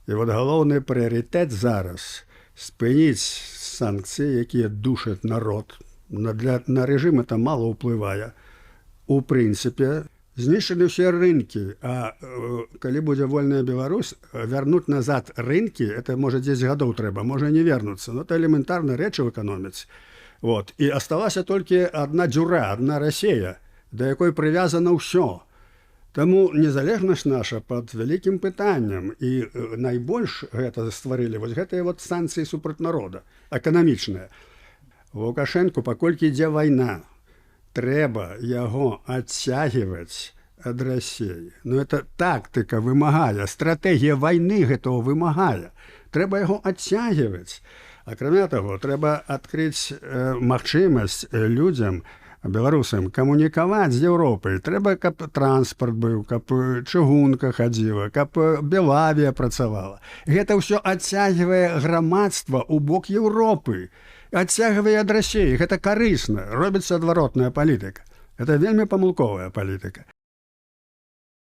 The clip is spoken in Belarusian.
І от галоўны прыярытэт зараз спыніць санкцыі, якія душаць народ. На рэжым это мала ўплывае. У прынцыпе, знішчылі ўсе рынкі, а калі будзе вольная Беларусь, вярнуць назад рынкі, это можа 10 гадоў трэба, можа не вернуцца. Но это элементарна рэчы ў эканоміцы. Вот. І асталася толькі адна дзюра, адна Расія, да якой прывязана ўсё. Таму незалежнасць наша пад вялікім пытаннем, і найбольш гэта стварылі вось гэтыя вот санкцыі супраць народа, эканамічныя. Лукашэнку, паколькі ідзе вайна, трэба яго адцягваць ад Расіі. Ну, это тактыка вымагае, стратэгія вайны гэтага вымагае. Трэба яго адцягваць. Акрамя таго, трэба адкрыць магчымасць людзям, беларусам, камунікаваць з Еўропай. Трэба, каб транспарт быў, каб чыгунка хадзіла, каб Белавія працавала. Гэта ўсё адцягвае грамадства ў бок Еўропы. Адцягвае ад Расіі. Гэта карысна. Робіцца адваротная палітыка. Это вельмі памылковая палітыка.